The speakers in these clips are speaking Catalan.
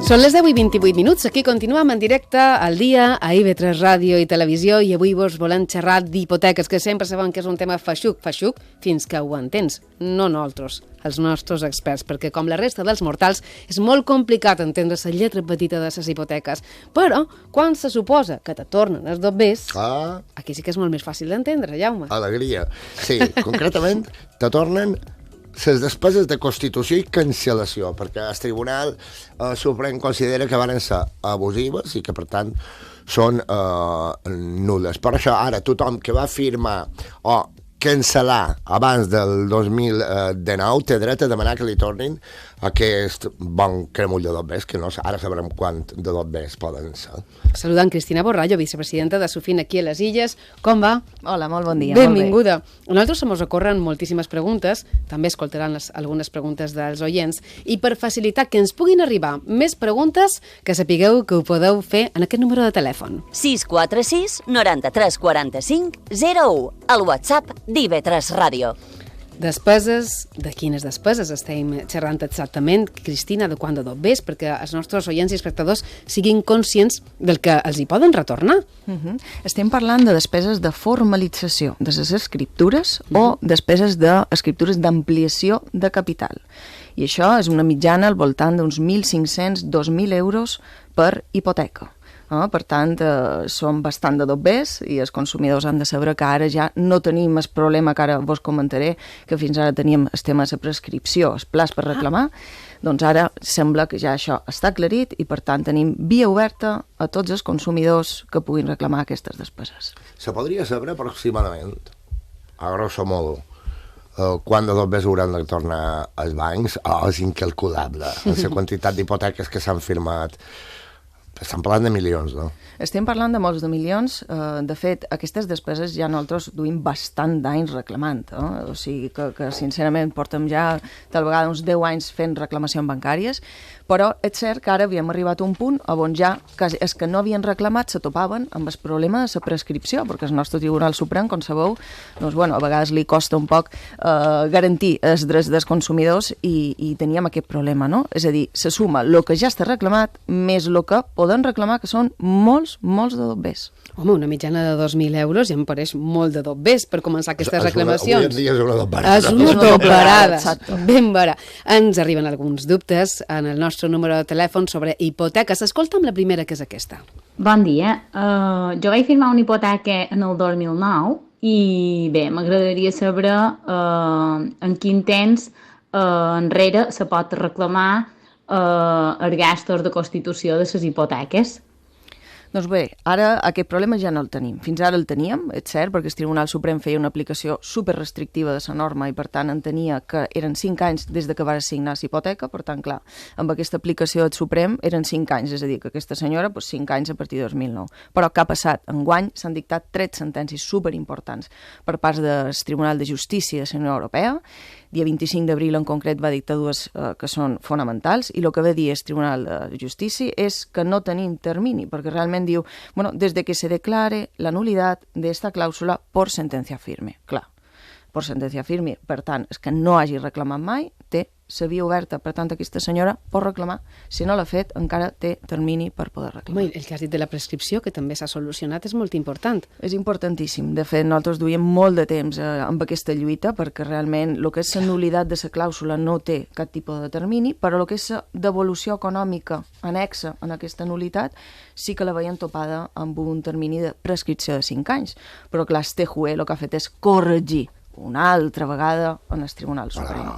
Són les 10:28. Aquí continuem en directe al dia a IB3 Ràdio i Televisió i avui vos volem xerrar d'hipoteques, que sempre sabem que és un tema feixuc, fins que ho entens. No nosaltres, els nostres experts, perquè com la resta dels mortals és molt complicat entendre la lletra petita de les hipoteques. Però quan se suposa que te tornen els dobbers, aquí sí que és molt més fàcil d'entendre, Jaume. Alegria. Sí, concretament te tornen les despeses de constitució i cancel·lació, perquè el Tribunal Suprem considera que van ser abusives i que, per tant, són nul·les. Per això, ara, tothom que va firmar o cancel·lar abans del 2019 té dret a demanar que li tornin aquest bon cremull de dobbers, que no, ara sabrem quant de dobbers poden ser. Saludant Cristina Borrallo, vicepresidenta de Sofin aquí a les Illes. Com va? Hola, molt bon dia. Benvinguda. A nosaltres se mos ocorren moltíssimes preguntes, també escoltaran algunes preguntes dels oients, i per facilitar que ens puguin arribar més preguntes, que sapigueu que ho podeu fer en aquest número de telèfon. 646 93 45 01, al WhatsApp d'IB3 Ràdio. Despeses, de quines despeses estem xerrant exactament, Cristina, de quant de dobbers, perquè els nostres oients i espectadors siguin conscients del que els hi poden retornar. Estem parlant de despeses de formalització de les escriptures o despeses d'escriptures d'ampliació de capital. I això és una mitjana al voltant d'uns 1.500-2.000 euros per hipoteca. Per tant, són bastant de dobbers i els consumidors han de saber que ara ja no tenim el problema que ara vos comentaré, que fins ara teníem el tema de la prescripció, els plans per reclamar, doncs ara sembla que ja això està aclarit i per tant tenim via oberta a tots els consumidors que puguin reclamar aquestes despeses. Se podria saber aproximadament, a grosso modo, quan de dobbers hauran de tornar als bancs? És incalculable, la quantitat d'hipoteques que s'han firmat. Estem parlant de milions, no? Estem parlant de molts de milions. De fet, aquestes despeses ja nosaltres duim bastant d'anys reclamant. O sigui que sincerament portem ja tal vegada uns 10 anys fent reclamacions bancàries, però és cert que ara havíem arribat a un punt on ja els que no havien reclamat se topaven amb el problema de la prescripció, perquè el nostre Tribunal Suprem, com sabeu, doncs, a vegades li costa un poc garantir els drets dels consumidors i teníem aquest problema, no? És a dir, se suma el que ja està reclamat més el que poden reclamar, que són molts de dobbers. Home, una mitjana de 2.000 euros ja em pareix molt de dobbers per començar aquestes reclamacions. Avui en dia és una dobberada. És una dobberada, ben vera. Ens arriben alguns dubtes en el nostre número de telèfon sobre hipoteques. Escolta'm la primera, que és aquesta. Bon dia. Jo vaig firmar una hipoteca en el 2009 i bé, m'agradaria saber en quin temps enrere se pot reclamar els gastos de constitució de les hipoteques. Doncs bé, ara aquest problema ja no el tenim. Fins ara el teníem, és cert, perquè el Tribunal Suprem feia una aplicació superrestrictiva de la norma i per tant entenia que eren 5 anys des de que va signar la hipoteca, per tant, clar, amb aquesta aplicació del Suprem eren 5 anys, és a dir, que aquesta senyora, 5 anys a partir de 2009. Però què ha passat? Enguany s'han dictat 3 sentències superimportants per part del Tribunal de Justícia de la Unió Europea. Dia 25 d'abril en concret va dictar dues que són fonamentals i el que va dir el Tribunal de Justícia és que no tenim termini, perquè realment diu, desde que se declare la nulidad de esta clàusula por sentencia firme. Clar, per sentencia firme, per tant, és que no hagi reclamat mai, té la via oberta, per tant, aquesta senyora pot reclamar. Si no l'ha fet, encara té termini per poder reclamar. Home, el que has dit de la prescripció, que també s'ha solucionat, és molt important. És importantíssim. De fet, nosaltres duiem molt de temps amb aquesta lluita, perquè realment el que és la nulitat de la clàusula no té cap tipus de termini, però el que és la devolució econòmica anexa en aquesta nulitat sí que la veiem topada amb un termini de prescripció de 5 anys. Però clar, el TJUE el que ha fet és corregir una altra vegada en el Tribunal Suprem.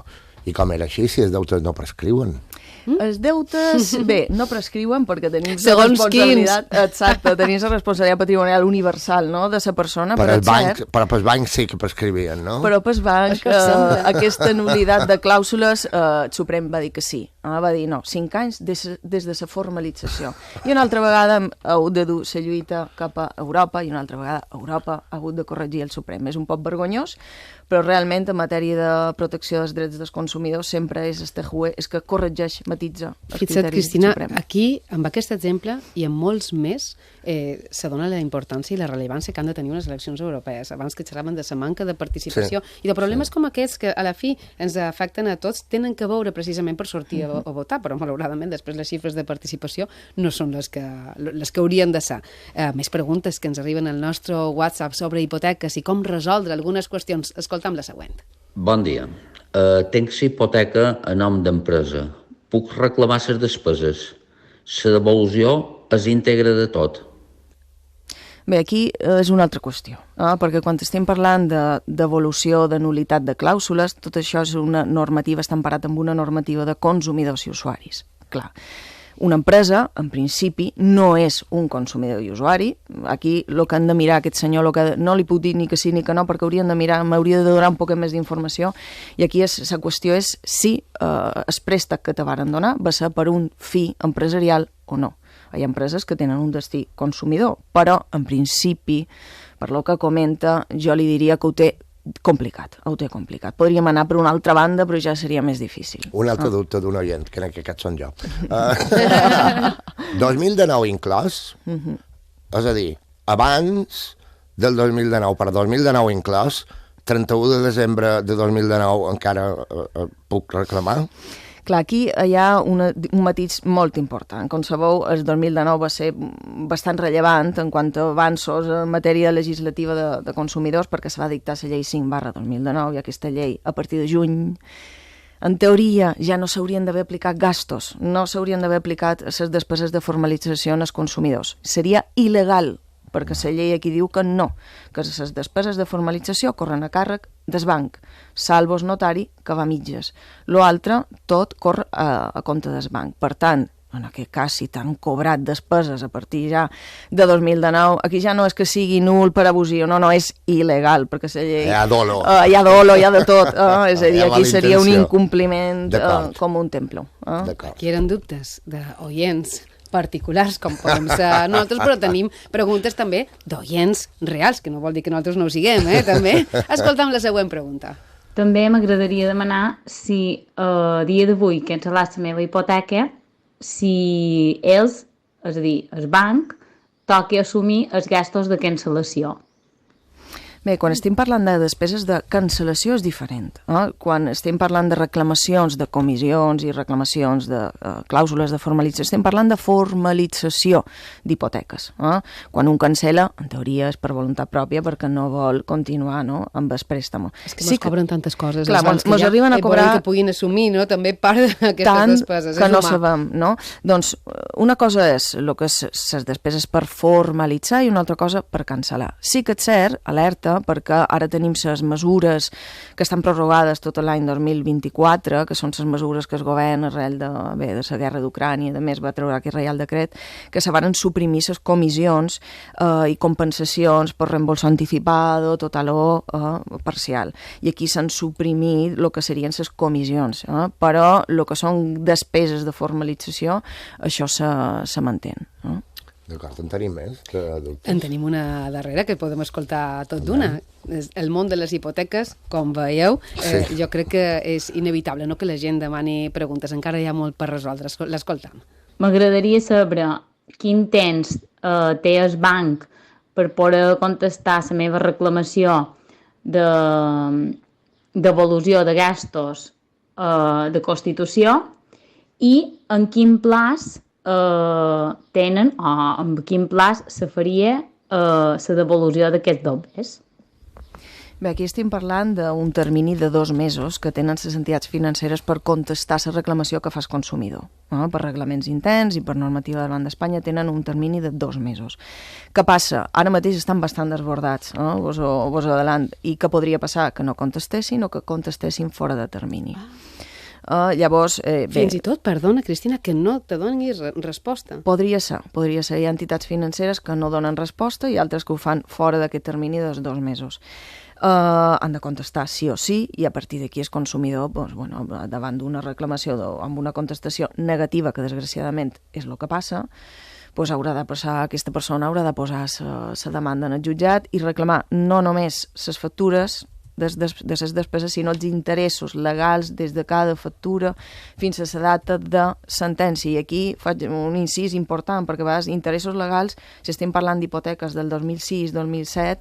I com era així, si els deutes no prescriuen? Els deutes, bé, no prescriuen perquè tenim la segons responsabilitat, exacte, tenim la responsabilitat patrimonial universal, no?, de la persona, però pels bancs sí que prescrivien, no? Però pels bancs, aquesta nulitat de clàusules, el Suprem va dir que sí. Va dir, no, 5 anys des de la formalització. I una altra vegada ha hagut de dur la lluita cap a Europa i una altra vegada Europa ha hagut de corregir el Suprem. És un poc vergonyós, però realment en matèria de protecció dels drets dels consumidors sempre és el TJUE és que corregeix matitza els Fixa't, criteris Cristina, suprems. aquí, amb aquest exemple i en molts més, se dona la importància i la rellevància que han de tenir unes eleccions europees. Abans que xerraven de la manca de participació i de problemes com aquests que a la fi ens afecten a tots, tenen que veure precisament per sortir a votar, però malauradament després les xifres de participació no són les que haurien de ser. Més preguntes que ens arriben al nostre WhatsApp sobre hipoteques i com resoldre algunes qüestions. Escoltam la següent. Bon dia. Tenc la hipoteca a nom d'empresa. Puc reclamar les despeses. La devolució és íntegra de tot. Bé, aquí és una altra qüestió, perquè quan estem parlant de devolució, de nulitat de clàusules, tot això és una normativa, està emparat amb una normativa de consumidors i usuaris. Clar, una empresa, en principi, no és un consumidor i usuari. Aquí el que han de mirar aquest senyor, no li puc dir ni que sí ni que no, perquè haurien de mirar, m'hauria de donar un poc més d'informació, i aquí la qüestió és si el préstec que te varen donar va ser per un fi empresarial o no. Hi ha empreses que tenen un destí consumidor, però, en principi, per lo que comenta, jo li diria que ho té complicat. Podríem anar per una altra banda, però ja seria més difícil. Un altre dubte d'un oient, que en aquest són jo. 2019 inclòs, és a dir, abans del 2019, per 2019 inclòs, 31 de desembre de 2019 encara puc reclamar? Clar, aquí hi ha un matís molt important. Com sabeu, el 2019 va ser bastant rellevant en quant a avanços en matèria legislativa de consumidors, perquè se va dictar la llei 5/2019 i aquesta llei, a partir de juny, en teoria, ja no s'haurien d'haver aplicat gastos, no s'haurien d'haver aplicat les despeses de formalització als consumidors. Seria il·legal, perquè la llei aquí diu que no, que les despeses de formalització corren a càrrec del banc, salvo el notari, que va a mitges. L'altre, tot corre a compte del banc. Per tant, en aquest cas, si t'han cobrat despeses a partir ja de 2019, aquí ja no és que sigui nul per abusió, no, és il·legal, perquè la llei... Hi ha dolo. Hi ha dolo, hi ha de tot. És a dir, aquí seria un incompliment com un templo. Aquí eren dubtes d'oients particulars, com podem ser nosaltres, però tenim preguntes també d'oients reals, que no vol dir que nosaltres no ho siguem, també. Escolta'm la següent pregunta. També m'agradaria demanar si a dia d'avui que he instal·lat la meva hipoteca, si ells, és a dir, el banc, toca assumir els gastos de cancel·lació. Bé, quan estem parlant de despeses de cancel·lació és diferent. Quan estem parlant de reclamacions de comissions i reclamacions de clàusules de formalització, estem parlant de formalització d'hipoteques. Quan un cancel·la, en teoria és per voluntat pròpia perquè no vol continuar amb el préstamo. És que mos cobren tantes coses. Clar, mos arriben a cobrar... que puguin assumir també part d'aquestes despeses. Tant que no sabem, no? Doncs una cosa és el que és les despeses per formalitzar i una altra cosa per cancel·lar. Sí que és cert, alerta, perquè ara tenim les mesures que estan prorrogades tot l'any 2024, que són les mesures que el govern, arrel de la guerra d'Ucrània, a més va treure aquest reial decret, que se van suprimir les comissions i compensacions per reembolso anticipado, total o parcial. I aquí s'han suprimit el que serien les comissions, però el que són despeses de formalització, això se manté. D'acord, en tenim més? En tenim una darrera que podem escoltar tot d'una. El món de les hipoteques, com veieu, jo crec que és inevitable, no que la gent demani preguntes, encara hi ha molt per resoldre. L'escoltam. M'agradaria saber quin temps té el banc per poder contestar la meva reclamació devolució de gastos de Constitució i en quin plaç tenen o en quin plaç se faria la devolució d'aquests dobles. Bé, aquí estem parlant d'un termini de 2 mesos que tenen les entitats financeres per contestar la reclamació que fa el consumidor. Per reglaments interns i per normativa del Banc d'Espanya tenen un termini de 2 mesos. Què passa? Ara mateix estan bastant desbordats, vos adelant, i què podria passar? Que no contestessin o que contestessin fora de termini. Llavors, fins i tot, perdona, Cristina, que no te donin resposta. Podria ser. Hi ha entitats financeres que no donen resposta i altres que ho fan fora d'aquest termini dels 2 mesos. Han de contestar sí o sí i a partir d'aquí el consumidor, davant d'una reclamació o amb una contestació negativa, que desgraciadament és el que passa, aquesta persona haurà de posar la demanda en el jutjat i reclamar no només les factures de les despeses, sinó els interessos legals des de cada factura fins a la data de sentència. I aquí faig un incís important, perquè a vegades interessos legals, si estem parlant d'hipoteques del 2006-2007,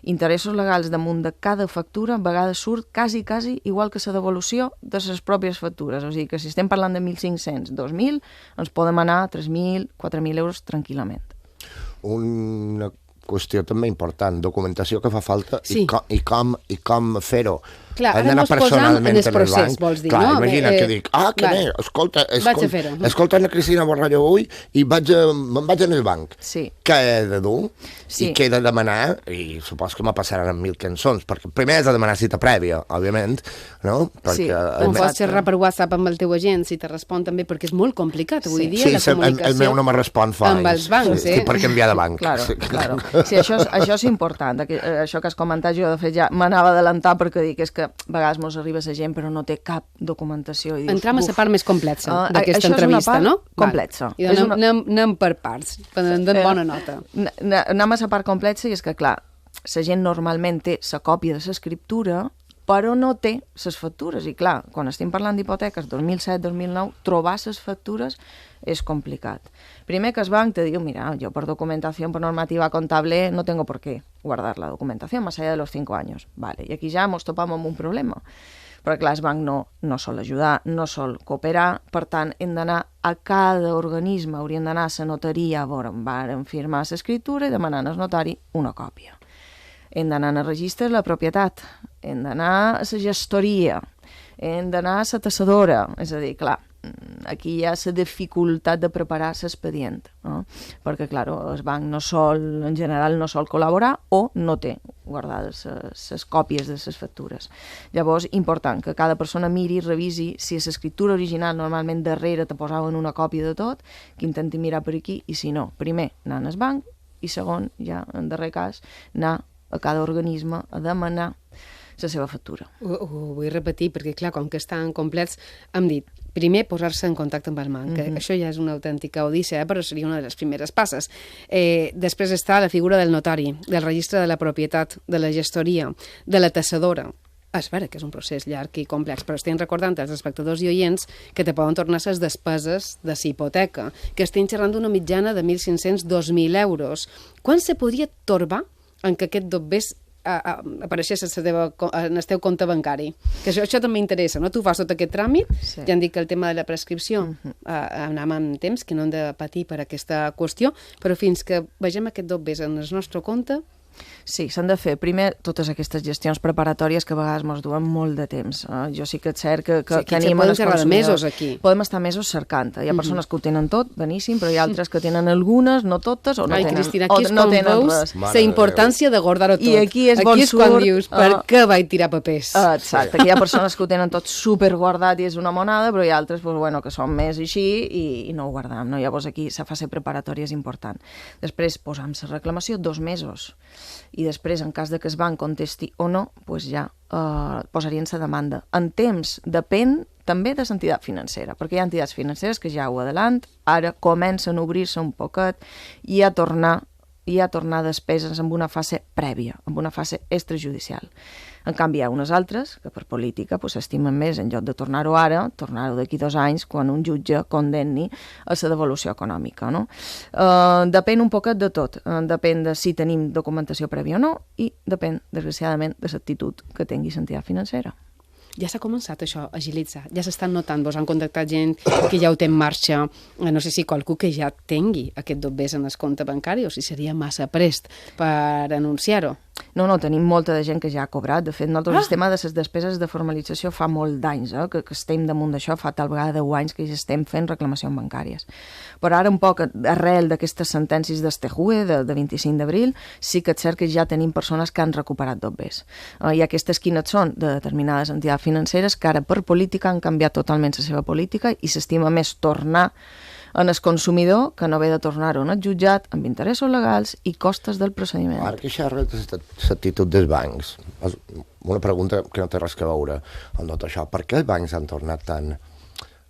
interessos legals damunt de cada factura a vegades surt quasi igual que la devolució de les pròpies factures. O sigui que si estem parlant de 1.500, 2.000, ens podem anar a 3.000, 4.000 euros tranquil·lament. Una qüestió també important, documentació que fa falta Sí. i com fer-ho. Clar, Hem ara d'anar mos posam personalment en el al procés, banc. vols dir, Clar, no? imagina que dic, que clar. bé, Vaig a fer-ho. escolta la Cristina Borrallo avui i me'n vaig al banc. Sí. Què he de dur? Sí. I què he de demanar? I supos que me passaran amb 1.000 cançons, perquè primer has de demanar cita prèvia, òbviament, no? Sí, Com Exacte. pots xerrar per WhatsApp amb el teu agent, si te respon també, perquè és molt complicat avui dia la Sí, comunicació el meu no me respon fa amb els bancs, Estic per canviar de banc. Claro. Sí, això és important. Això que has comentat, jo de fet ja m'anava a adelantar perquè dic és que a vegades mos arriba la gent però no té cap documentació. I dius, Entram a la part més complexa això d'aquesta és una entrevista, part no? complexa. I doncs anem per parts, prendem bona nota. Anem a la part complexa i és que, clar, la gent normalment té la còpia de l'escriptura però no té les factures. I clar, quan estem parlant d'hipoteques 2007-2009, trobar les factures és complicat. Primer que el banc te diu, mira, yo por documentación, por normativa contable, no tengo por qué guardar la documentación más allá de los 5 años. Vale, i aquí ja ens topam amb un problema. Però clar, el banc no sol ajudar, no sol cooperar, per tant, hem d'anar a cada organisme, hauríem d'anar a la notaria, a veure, varen firmar l'escriptura i demanar al notari una còpia. Hem d'anar al registre de la propietat, hem d'anar a la gestoria, hem d'anar a la tassadora, és a dir, clar, aquí hi ha la dificultat de preparar l'expedient, no? Perquè, clar, el banc en general no sol col·laborar o no té guardades les còpies de les factures. Llavors, important que cada persona miri i revisi si l'escriptura original normalment darrere te posaven una còpia de tot, que intenti mirar per aquí, i si no, primer anar al banc i segon, ja en darrer cas, anar a cada organisme a demanar la seva factura. Ho vull repetir perquè, clar, com que estan complets, hem dit, primer posar-se en contacte amb el banc, que això ja és una autèntica odissea, però seria una de les primeres passes. Després està la figura del notari, del registre de la propietat, de la gestoria, de la tassadora. És vera que és un procés llarg i complex, però estem recordant als espectadors i oients que te poden tornar les despeses de la hipoteca, que estem xerrant d'una mitjana de 1.500-2.000 euros. Quan se podria torbar en què aquest dobbers apareixés en el teu compte bancari? Que això també interessa, no? Tu fas tot aquest tràmit, Sí. ja han dit que el tema de la prescripció anem amb temps, que no hem de patir per aquesta qüestió, però fins que vegem aquest dobbers en el nostre compte, Sí, s'han de fer primer totes aquestes gestions preparatòries que a vegades ens duen molt de temps. Jo sí que és cert que aquí tenim... podem xerrar de mesos, aquí. Podem estar mesos cercant. Hi ha persones que ho tenen tot, beníssim, però hi ha altres que tenen algunes, no totes, o no Ai, tenen, Cristina, aquí és o no quan tenen veus res. la importància de guardar-ho tot. I aquí és bon quan surt, dius, per què vaig tirar papers? Exacte, que hi ha persones que ho tenen tot superguardat i és una monada, però hi ha altres pues, bueno, que són més així i no ho guardam. No? Llavors aquí la fase preparatòria és important. Després posam la reclamació 2 mesos i després, en cas de que el banc contesti o no, pues ja posarien la demanda. En temps depèn també de l'entitat financera, perquè hi ha entitats financeres que ja ho adelant, ara comencen a obrir-se un poquet i a tornar despeses amb una fase prèvia, amb una fase extrajudicial. En canvi, hi ha unes altres que per política s'estimen més, en lloc de tornar-ho ara, tornar-ho d'aquí 2 anys quan un jutge condemni a la devolució econòmica. No? Depèn un poquet de tot. Depèn de si tenim documentació prèvia o no i depèn, desgraciadament, de l'actitud que tingui l'entitat financera. Ja s'ha començat això a agilitzar, ja s'estan notant, vos han contactat gent que ja ho té en marxa, no sé si qualcú que ja tingui aquest dobbers en el compte bancari o si seria massa prest per anunciar-ho. No, tenim molta de gent que ja ha cobrat. De fet, nosaltres el tema de les despeses de formalització fa molt d'anys, que estem damunt d'això, fa tal vegada 10 anys que ja estem fent reclamacions bancàries. Però ara un poc arrel d'aquestes sentències d'Estejue, de 25 d'abril, sí que és cert que ja tenim persones que han recuperat dobbers. I aquestes quines són? De determinades entitats financeres que ara per política han canviat totalment la seva política i s'estima més tornar en el consumidor que no haver de tornar-ho en el jutjat amb interessos legals i costes del procediment. Ara que xerres de l'actitud dels bancs, una pregunta que no té res a veure amb tot això. Per què els bancs han tornat tan,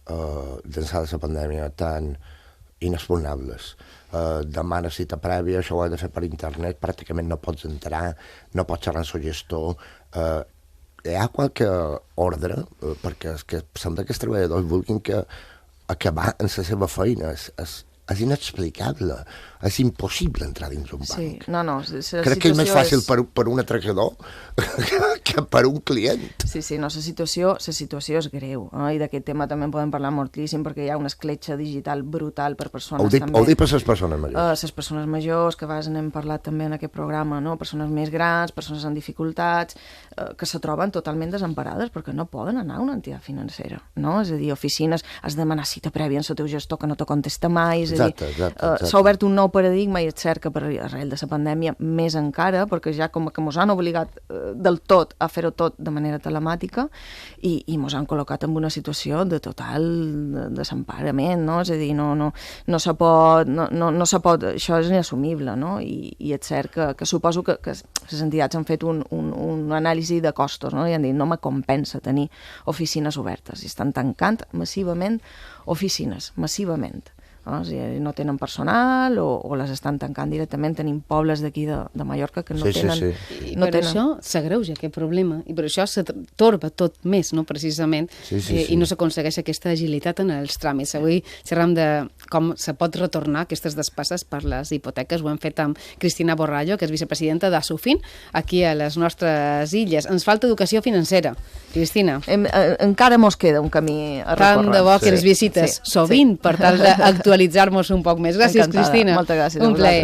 d'ençà de la pandèmia, tan inexpugnables? Demana cita prèvia, això ho has de fer per internet, pràcticament no pots entrar, no pots xerrar amb el gestor. hi ha qualque ordre, perquè és que sembla que els treballadors vulguin que acabar en la seva feina. És inexplicable. És impossible entrar dins un banc. Sí, no, crec que és més fàcil per un atracador que per un client. Sí, la situació és greu, i d'aquest tema també en podem parlar moltíssim, perquè hi ha una escletxa digital brutal per persones també. Ho dic per les persones majors. Les persones majors, que a vegades n'hem parlat també en aquest programa, no? Persones més grans, persones amb dificultats, que se troben totalment desemparades perquè no poden anar a una entitat financera, no? És a dir, oficines, has de demanar cita prèvia en el teu gestor que no te contesta mai, és a dir, s'ha obert un nou paradigma i és cert que per arrel de la pandèmia més encara, perquè ja com que mos han obligat del tot a fer-ho tot de manera telemàtica i mos han col·locat en una situació de total desemparament, no? És a dir, no se pot, això és inassumible, no? I és cert que suposo que les entitats han fet un anàlisi de costos, no? I han dit, no me compensa tenir oficines obertes, i estan tancant massivament oficines, massivament. No tenen personal o les estan tancant directament. Tenim pobles d'aquí de Mallorca que no tenen... I per això s'agreuja aquest problema i per això se torba tot més, no? Precisament, i no s'aconsegueix aquesta agilitat en els tràmits. Avui xerram de com se pot retornar aquestes despeses per les hipoteques. Ho hem fet amb Cristina Borrallo, que és vicepresidenta d'Asufin, aquí a les nostres illes. Ens falta educació financera. Cristina. Encara mos queda un camí a recórrer. Tant de bo que ens visites sovint per tal d'actualitzar-nos un poc més. Gràcies, Encantada. Cristina. Moltes gràcies. Un plaer.